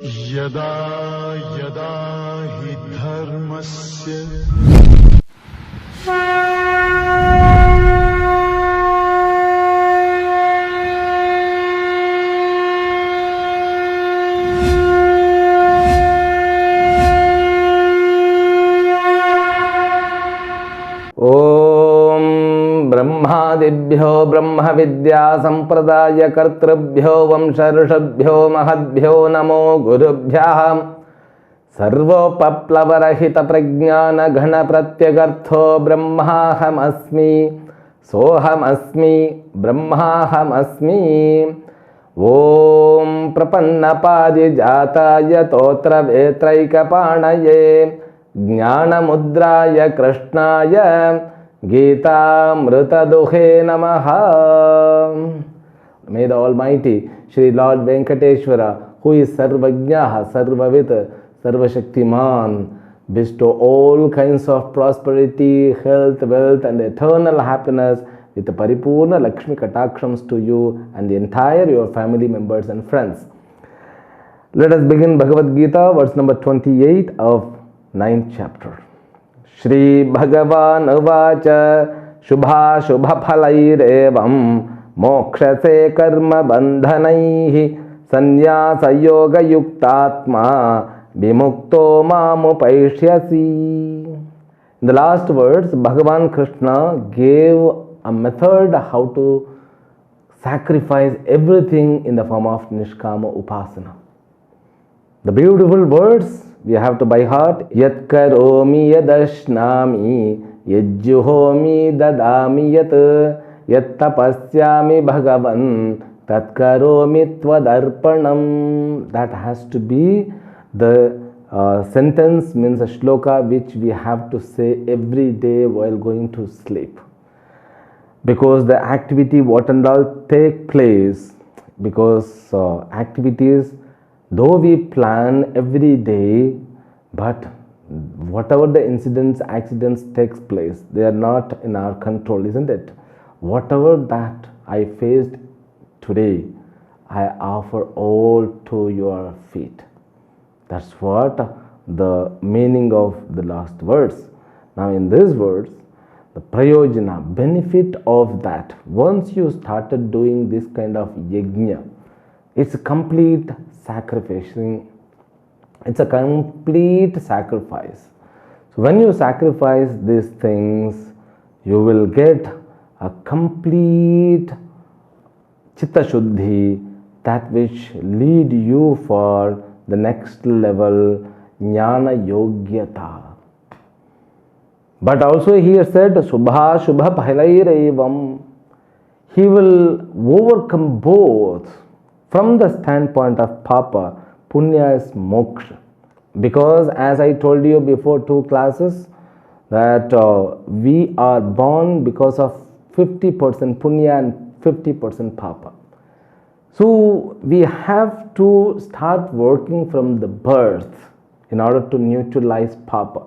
यदा यदा हि धर्मस्य ब्रह्मादिभ्यो ब्रह्म विद्या संप्रदाय कर्तृभ्यो वंशऋषभ्यो महद्भ्यो नमो गुरुभ्यः सर्वोपप्लवरहित प्रज्ञान घन प्रत्यगर्थो ब्रह्माहमस्मि सोहमस्मि ब्रह्माहमस्मि। ओम प्रपन्नपारिजाताय तोत्रवेत्रैकपाणये ज्ञानमुद्राय कृष्णाय गीतामृतदुहे नमः। May the Almighty Shri Lord Venkateshwara, who is Sarvajnaha, Sarvavit, Sarvashaktiman, bestow all kinds of prosperity, health, wealth and eternal happiness with the Paripurna Lakshmi Katakshams to you and the entire your family members and friends. Let us begin Bhagavad Gita, verse number 28 of 9th chapter. Shri भगवान उवाच शुभाशुभफलैरेवं मोक्षसे कर्म बन्धनैः संन्यासयोगयुक्तात्मा विमुक्तो मामुपैष्यसि. In the last words, Bhagavan Krishna gave a method how to sacrifice everything in the form of Nishkama Upasana. The beautiful words we have to by heart. Yat karomi yadashnami yajjuhomi dadami yat tapasyami bhagavan tat karomi tvadarpanam. That has to be the sentence, means a shloka which we have to say every day while going to sleep. Because the activity what and all take place, because activities though we plan every day, but whatever the incidents, accidents takes place, they are not in our control, isn't it? Whatever that I faced today, I offer all to your feet. That's what the meaning of the last verse. Now in this verse, the prayojana, benefit of that, once you started doing this kind of yajna, it's a complete sacrificing. It's a complete sacrifice. So when you sacrifice these things, you will get a complete chitta shuddhi, that which lead you for the next level, jnana yogyata. But also here said, subha shubha phalairevam. He will overcome both. From the standpoint of Papa, Punya is moksha. Because as I told you before 2 classes, that we are born because of 50% Punya and 50% Papa. So we have to start working from the birth in order to neutralize Papa.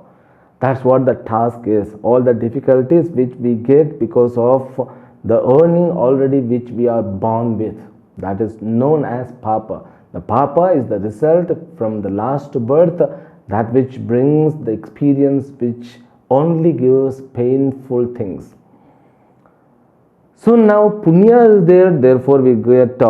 That's what the task is. All the difficulties which we get because of the earning already which we are born with, that is known as Papa. The Papa is the result from the last birth, that which brings the experience which only gives painful things. So now Punya is there, therefore we get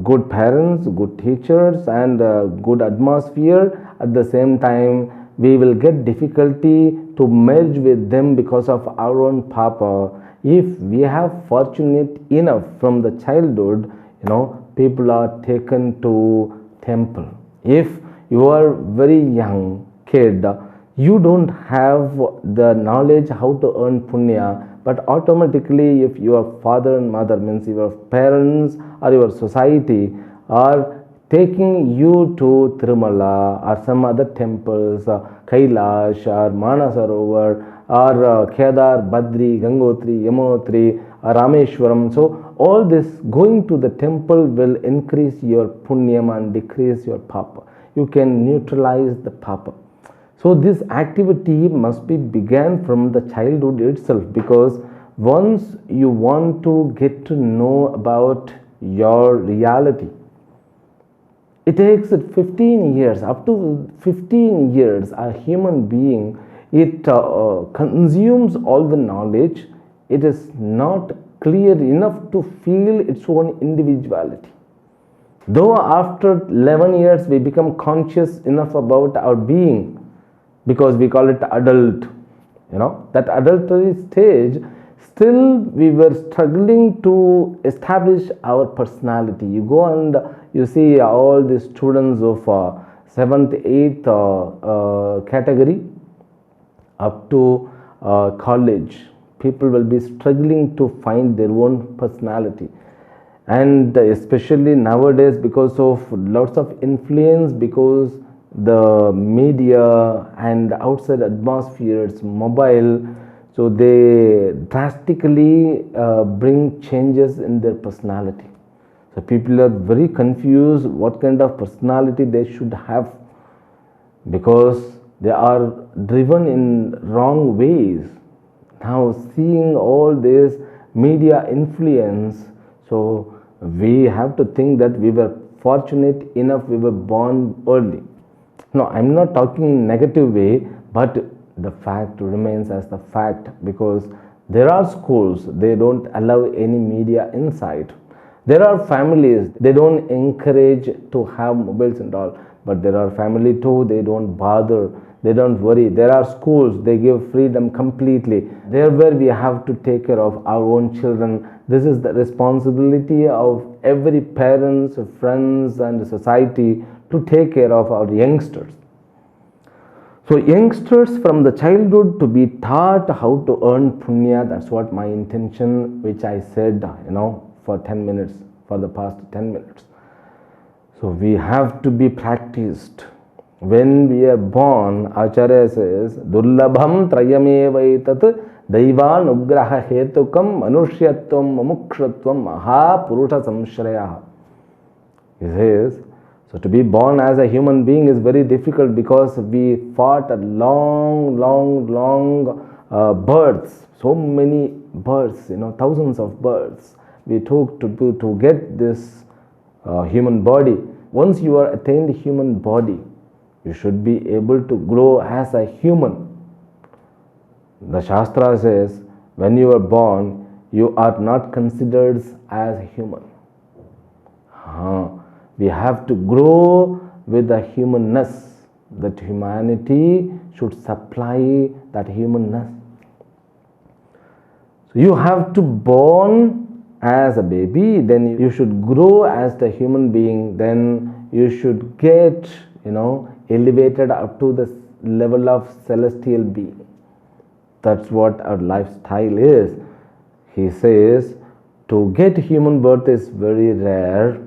good parents, good teachers and good atmosphere. At the same time, we will get difficulty to merge with them because of our own Papa. If we have fortunate enough from the childhood, people are taken to temple. If you are very young kid, you don't have the knowledge how to earn punya, but automatically if your father and mother, means your parents or your society, are taking you to Tirumala or some other temples, Kailash or Manasarovar or Kedar, Badri, Gangotri, Yamunotri or Rameshwaram. So all this going to the temple will increase your punyam and decrease your papa. You can neutralize the papa. So this activity must be began from the childhood itself, because once you want to get to know about your reality, It takes 15 years, up to 15 years, a human being, it consumes all the knowledge. It is not clear enough to feel its own individuality. Though after 11 years we become conscious enough about our being, because we call it adult, that adultery stage, still we were struggling to establish our personality. You go and you see all the students of 7th 8th category up to college, people will be struggling to find their own personality. And especially nowadays, because of lots of influence, because the media and outside atmospheres, mobile, so they drastically bring changes in their personality. So people are very confused what kind of personality they should have, because they are driven in wrong ways. Now seeing all this media influence, so we have to think that we were fortunate enough, we were born early. No, I'm not talking in negative way, but the fact remains as the fact, because there are schools, they don't allow any media inside. There are families, they don't encourage to have mobiles and all, but there are family too, they don't bother, they don't worry. There are schools, they give freedom completely. There where we have to take care of our own children. This is the responsibility of every parents, friends and society to take care of our youngsters. So youngsters from the childhood to be taught how to earn punya. That's what my intention, which I said, for 10 minutes, for the past 10 minutes. So we have to be practiced. When we are born, Acharya says, Durlabham trayamevaitat daivanugraha hetukam manushyatvam mumukshutvam maha purusha samshraya. He says, so to be born as a human being is very difficult, because we fought a long births, so many births, thousands of births we took to get this human body. Once you are attained human body, you should be able to grow as a human. The Shastra says, when you are born, you are not considered as a human. We have to grow with the humanness. That humanity should supply that humanness. So you have to born as a baby, then you should grow as the human being, then you should get, elevated up to the level of celestial being. That's what our lifestyle is. He says, to get human birth is very rare,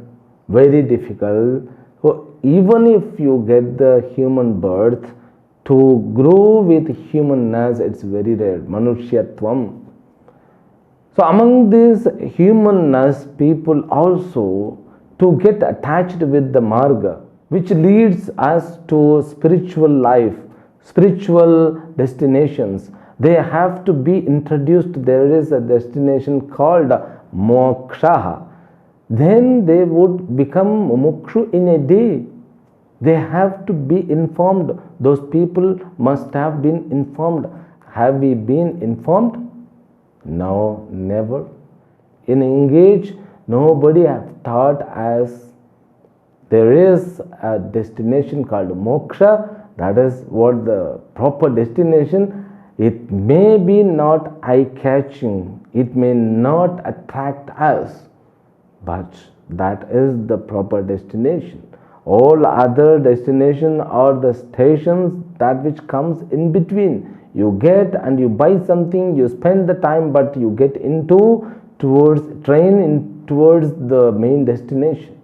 very difficult. So even if you get the human birth, to grow with humanness, it's very rare. Manushyatvam. So among these humanness, people also to get attached with the marga, which leads us to spiritual life, spiritual destinations. They have to be introduced. There is a destination called moksha. Then they would become mumukshu in a day. They have to be informed. Those people must have been informed. Have we been informed? No, never. In Engage, nobody have taught us there is a destination called moksha. That is what the proper destination. It may be not eye-catching. It may not attract us. But that is the proper destination. All other destinations are the stations that which comes in between. You get and you buy something, you spend the time, but you get towards the main destination.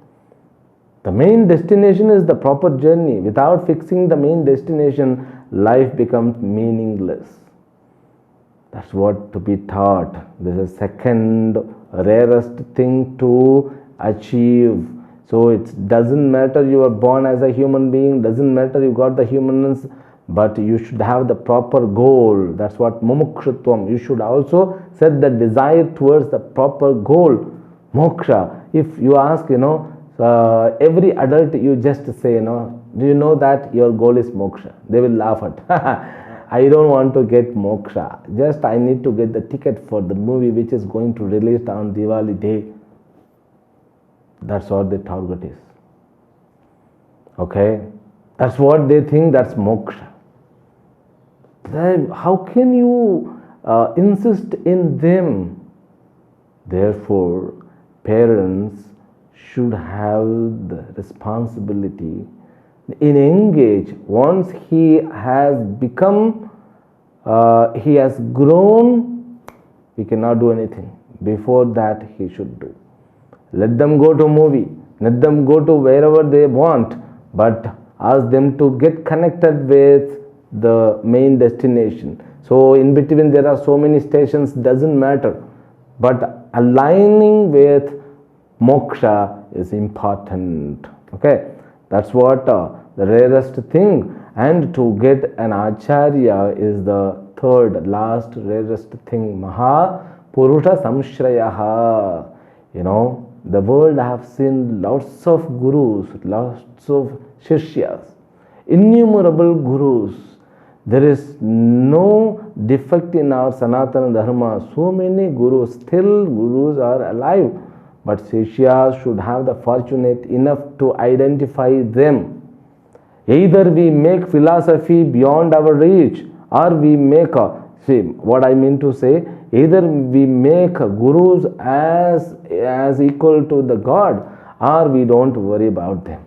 The main destination is the proper journey. Without fixing the main destination, life becomes meaningless. That's what to be taught. This is second rarest thing to achieve. So it doesn't matter you are born as a human being, doesn't matter you got the humanness, but you should have the proper goal. That's what mumukshutvam. You should also set the desire towards the proper goal, moksha. If you ask, So every adult you just say, do you know that your goal is moksha? They will laugh at. I don't want to get moksha. Just I need to get the ticket for the movie which is going to release on Diwali day. That's what the target is. Okay? That's what they think, that's moksha. Then how can you insist in them? Therefore, parents should have the responsibility in engage. Once he has become, he has grown, we cannot do anything. Before that, he should do. Let them go to movie, let them go to wherever they want, but ask them to get connected with the main destination. So in between there are so many stations, doesn't matter, but aligning with moksha is important. Okay, that's what the rarest thing. And to get an acharya is the third last rarest thing. Maha Purusha Samshrayaha. The world have seen lots of gurus, lots of shishyas, innumerable gurus. There is no defect in our Sanatana Dharma. So many gurus, still gurus are alive. But shishyas should have the fortunate enough to identify them. Either we make philosophy beyond our reach, or we make what I mean to say, either we make gurus as equal to the God, or we don't worry about them.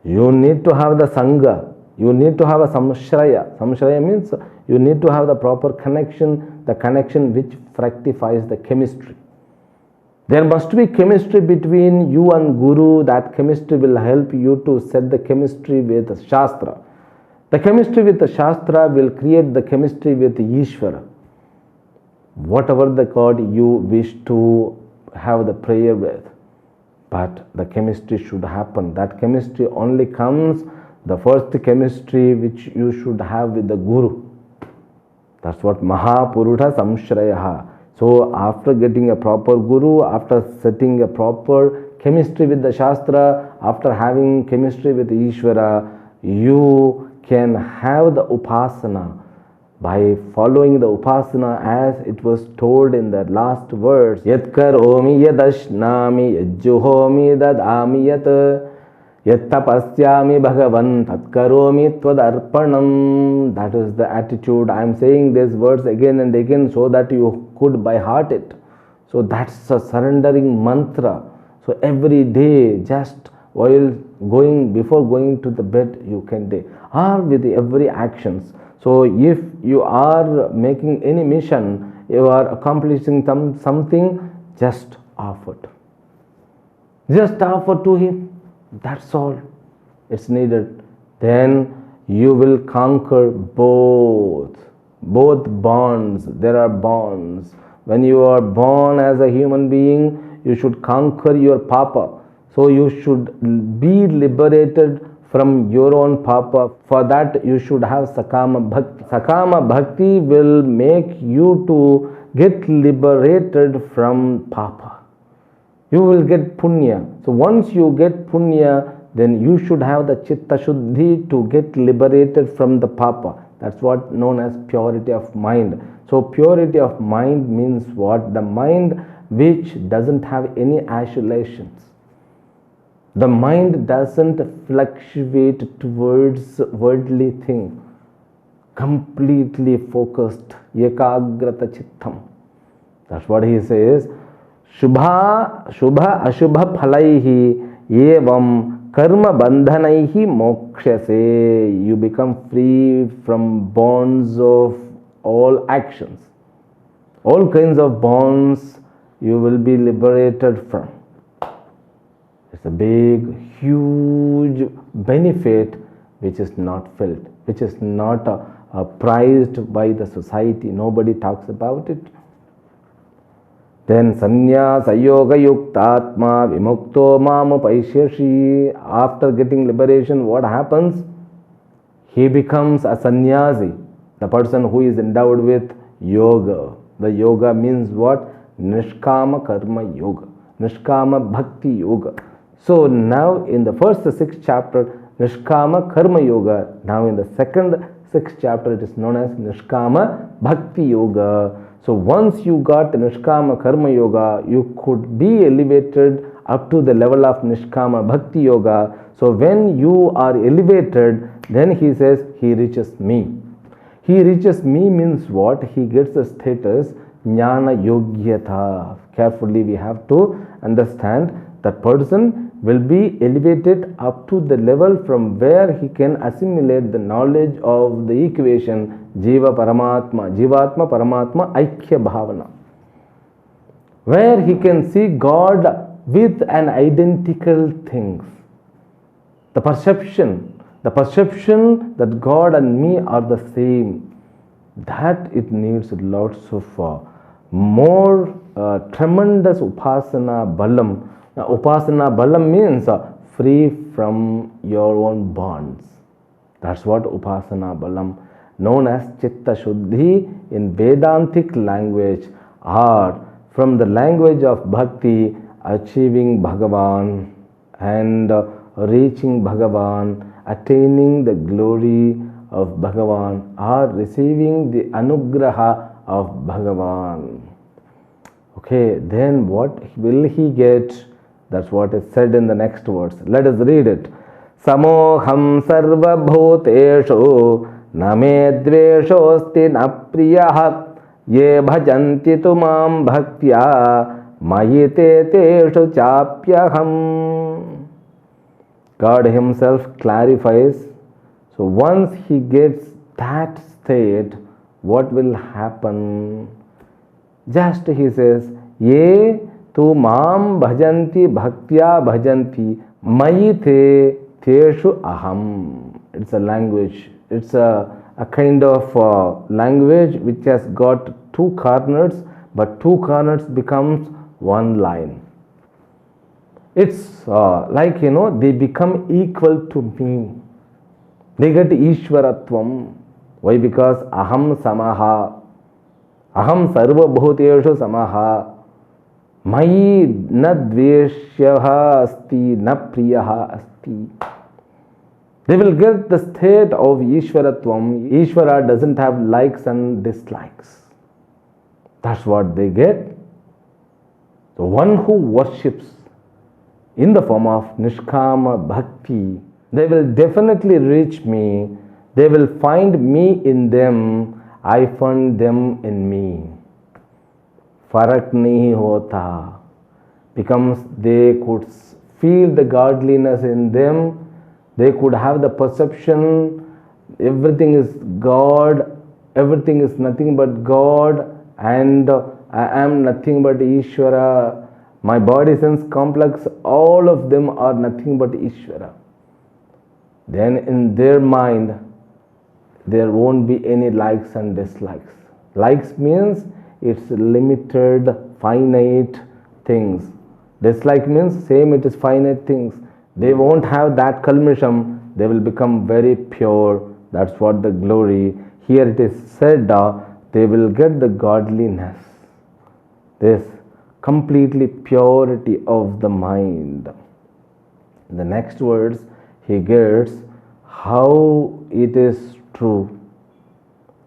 You need to have the Sangha, you need to have a Samshraya. Samshraya means you need to have the proper connection, the connection which fructifies the chemistry. There must be chemistry between you and Guru. That chemistry will help you to set the chemistry with Shastra. The chemistry with the Shastra will create the chemistry with Ishvara. Whatever the God you wish to have the prayer with. But the chemistry should happen. That chemistry only comes, the first chemistry which you should have with the Guru. That's what Mahapurusha Samshrayaha. So after getting a proper Guru, after setting a proper chemistry with the Shastra, after having chemistry with Ishvara, you can have the Upasana. By following the Upasana as it was told in the last verse, Yat karomi yadashnami yajjuhomi dadami yat yat tapasyami bhagavan tat karomi tvadarpanam. That is the attitude. I am saying these words again and again so that you could by heart it. So that's a surrendering mantra. So every day, just while before going to the bed, you can do, or with every actions. So if you are making any mission, you are accomplishing something, just offer. Just offer to him. That's all. It's needed. Then you will conquer both bonds. There are bonds. When you are born as a human being, you should conquer your papa. So you should be liberated from your own papa. For that you should have Sakama Bhakti. Sakama Bhakti will make you to get liberated from papa. You will get punya. So once you get punya, then you should have the chitta shuddhi to get liberated from the papa. That's what known as purity of mind. So purity of mind means what? The mind which doesn't have any oscillations. The mind doesn't fluctuate towards worldly thing. Completely focused. Ekagrata chittam. That's what he says. Shubha ashubha phalaihi evam karma bandhanaihi mokshase. You become free from bonds of all actions. All kinds of bonds you will be liberated from. It's a big, huge benefit which is not felt, which is not prized by the society. Nobody talks about it. Then sannyasa yoga yuktatma vimukto mamupaisyashi. After getting liberation, what happens? He becomes a sannyasi, the person who is endowed with yoga. The yoga means what? Nishkama karma yoga. Nishkama Bhakti Yoga. So now in the first 6th chapter, Nishkama Karma Yoga. Now in the second 6th chapter, it is known as Nishkama Bhakti Yoga. So once you got the Nishkama Karma Yoga, you could be elevated up to the level of Nishkama Bhakti Yoga. So when you are elevated, then he says, he reaches me. He reaches me means what? He gets the status Jnana Yogyata. Carefully we have to understand that person will be elevated up to the level from where he can assimilate the knowledge of the equation Jiva Paramatma, Jivatma Paramatma Aikya Bhavana, where he can see God with an identical things. The perception that God and me are the same, that it needs lots of more tremendous upasana balam. Now, upasana balam means free from your own bonds. That's what upasana balam, known as chitta shuddhi in Vedantic language, or from the language of bhakti, achieving Bhagavan and reaching Bhagavan, attaining the glory of Bhagavan, or receiving the anugraha of Bhagavan. Okay, then what will he get? That's what is said in the next verse. Let us read it. Samoham sarva bhuteshu na me dveshosti na priyah ye bhajanti tumam bhaktya mayite teshu chapyaham. God himself clarifies. So once he gets that state, what will happen? Just he says, Ye tu mam bhajanti bhaktya bhajanti mayite teshu aham. It's a language. It's a kind of language which has got two corners, but two corners becomes one line. It's like, they become equal to me. They get Ishwaratvam. Why? Because aham samaha. Aham sarva bhuteshu samaha. Mayi na dveshyaha asti na priyaha asti. They will get the state of Ishwaratvam. Ishvara doesn't have likes and dislikes. That's what they get. The one who worships in the form of Nishkama Bhakti, they will definitely reach me. They will find me in them. I find them in me. Farak nahi hota. Becomes they could feel the godliness in them. They could have the perception everything is God, everything is nothing but God, and I am nothing but Ishvara. My body sense complex, all of them are nothing but Ishvara. Then in their mind, there won't be any likes and dislikes. Likes means it's limited, finite things. Dislike means same, it is finite things. They won't have that kalmisham. They will become very pure. That's what the glory. Here it is said, they will get the godliness. This completely purity of the mind. In the next words, he gets how it is true.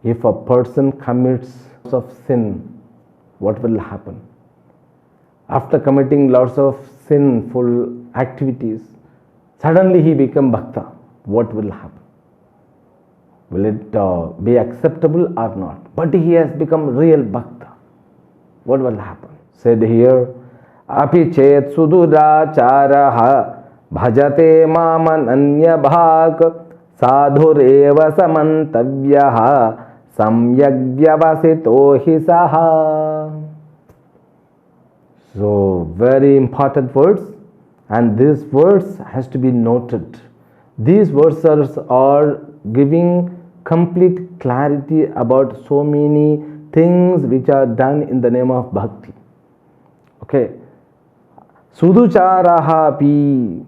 If a person commits of sin, what will happen? After committing lots of sinful activities, suddenly he become bhakta. What will happen? Will it be acceptable or not? But he has become real bhakta. What will happen? Said here, api chet suduracharaha bhajate mamananya bhak sadhureva samantavyaha samyagyavasito hi saha. So very important words, and these words has to be noted. These verses are giving complete clarity about so many things which are done in the name of bhakti. Okay. Suducharaha pi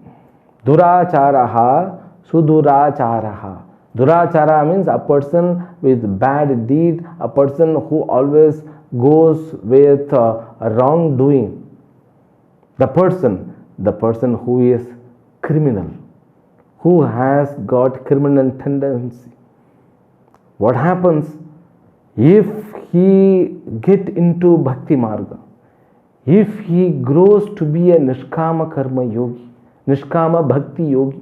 duracharaha suduracharaha. Durachara means a person with bad deed, a person who always goes with wrongdoing. The person who is criminal, who has got criminal tendency. What happens if he get into bhakti marga? If he grows to be a nishkama karma yogi, nishkama bhakti yogi,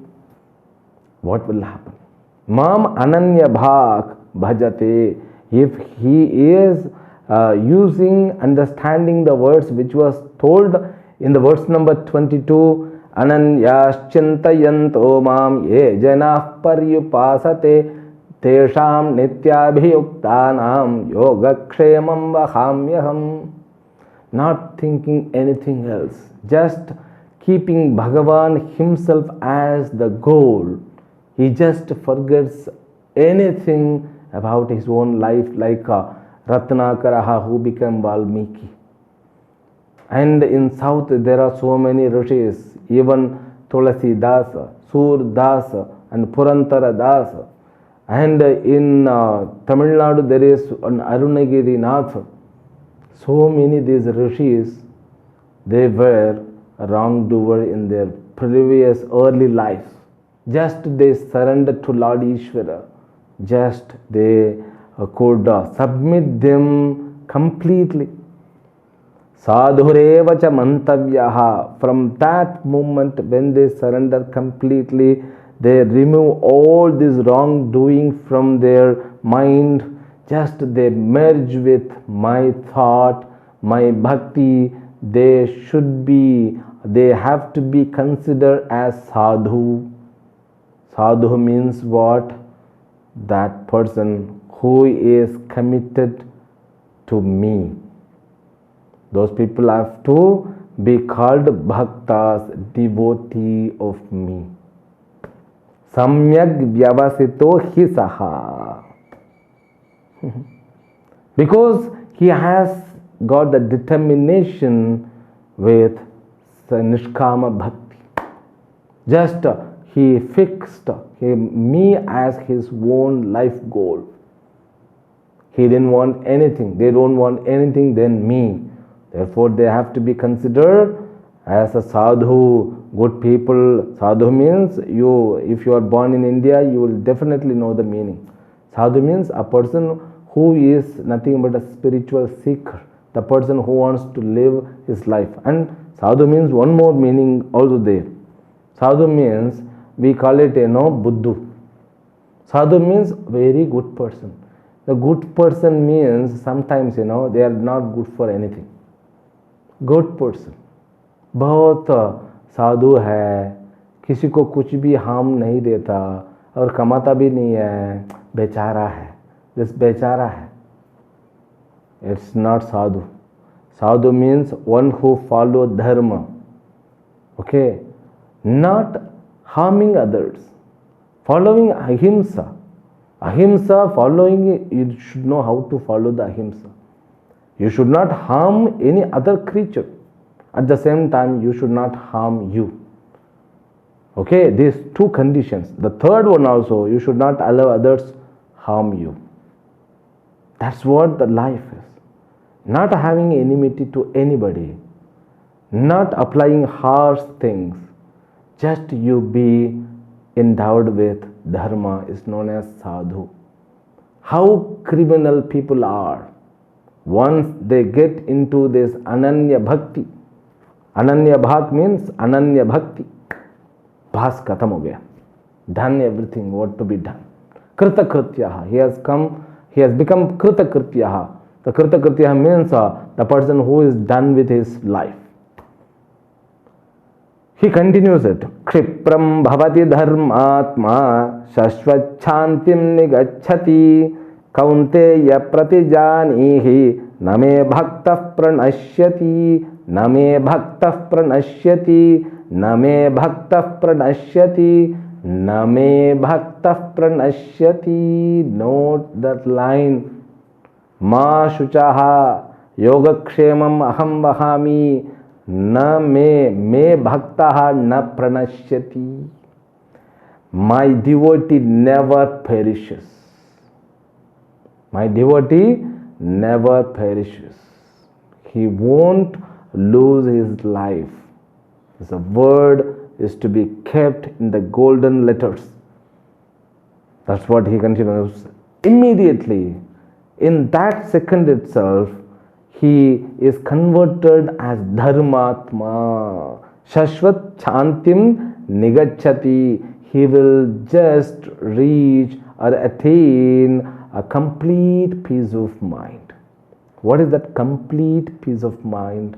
what will happen? Mam ananya bhak bhajate. If he is understanding the words which was told in the verse number 22, ananyashchintayanto mam ye janah paryupasate tesham nityabhiyuktanam yogakshemam vahamyaham. Not thinking anything else, just keeping Bhagavan himself as the goal. He just forgets anything about his own life, like Ratnakaraha who became Valmiki. And in south there are so many rishis, even Tulasi Dasa, Sur Dasa and Purantara Dasa. And in Tamil Nadu there is an Arunagiri Nath. So many these rishis, they were a wrongdoer in their previous early lives. Just they surrendered to Lord Ishvara. Just they could submit them completely. Sadhureva cha mantavyaha. From that moment when they surrender completely, they remove all this wrongdoing from their mind. Just they merge with my thought, my bhakti. They have to be considered as sadhu. Sadhu means what? That person who is committed to me. Those people have to be called bhaktas, devotee of me. Samyak vyavasito hisaha. Because he has got the determination with nishkama bhakti. Just he fixed me as his own life goal. He didn't want anything. They don't want anything than me. Therefore, they have to be considered as a sadhu, good people. Sadhu means if you are born in India, you will definitely know the meaning. Sadhu means a person who is nothing but a spiritual seeker, the person who wants to live his life. And sadhu means one more meaning also there. Sadhu means, we call it, Buddhu. Sadhu means very good person. The good person means sometimes, they are not good for anything. Good person. बहुत साधु है, किसी को कुछ भी harm नहीं देता और कमाता भी नहीं है, बेचारा है. This बेचारा है. It's not sadhu. Sadhu means one who follow dharma. Okay? Not harming others. Following ahimsa. Ahimsa, following, you should know how to follow the ahimsa. You should not harm any other creature. At the same time, you should not harm you. Okay, these two conditions. The third one also, you should not allow others harm you. That's what the life is. Not having enmity to anybody. Not applying harsh things. Just you be endowed with dharma is known as sadhu. How criminal people are. Once they get into this ananya bhakti. Ananya bhak means ananya bhakti. Bhas khatam ho gaya. Done everything what to be done. Krita krityaha. He has become krita krityaha. The krita krityaha means the person who is done with his life. He continues it. Kshipram bhavati dharmatma shashvachantim nigacchati kaunteya pratijanihi name bhaktah pranashyati name bhaktah pranashyati name bhaktah pranashyati name bhaktah pranashyati. Note that line. Ma shuchaha yogakshemam aham vahami na me bhaktaha na pranashyati. My devotee never perishes. My devotee never perishes. He won't lose his life. The word is to be kept in the golden letters. That's what he continues. Immediately, in that second itself, he is converted as Dharmatma. Shashvat Chantim Nigachati. He will just reach or attain a complete peace of mind. What is that complete peace of mind?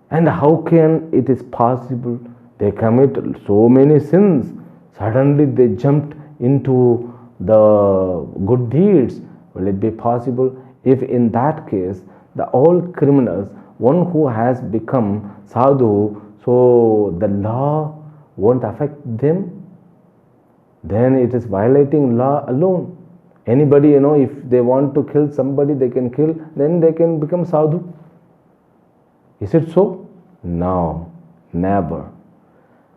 And how can it is possible? They commit so many sins. Suddenly they jumped into the good deeds. Will it be possible? If in that case, the all criminals, one who has become sadhu, so the law won't affect them, then it is violating law alone. Anybody, if they want to kill somebody, they can kill, then they can become sadhu. Is it so? No, never.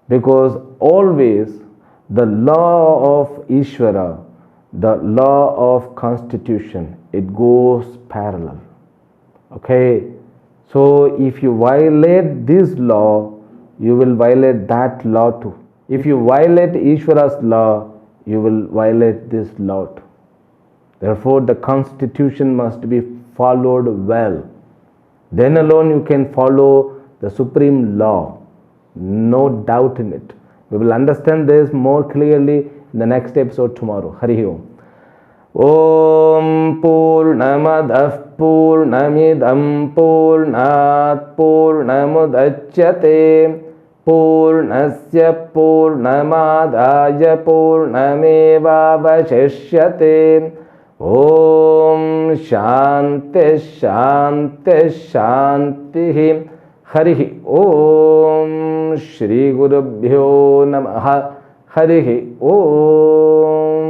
Because always the law of Ishvara, the law of constitution, it goes parallel. Okay? So if you violate this law, you will violate that law too. If you violate Ishvara's law, you will violate this law too. Therefore, the constitution must be followed well. Then alone you can follow the supreme law. No doubt in it. We will understand this more clearly in the next episode tomorrow. Hari Om. Om Purnamadah Purnamidam Purnat Purnamudachyate Purnasya Purnamadaya Purnamevavashishyate. Om Shanti Shanti Shanti. Hari Om. Shri Gurubhyo Namaha. Hari Om.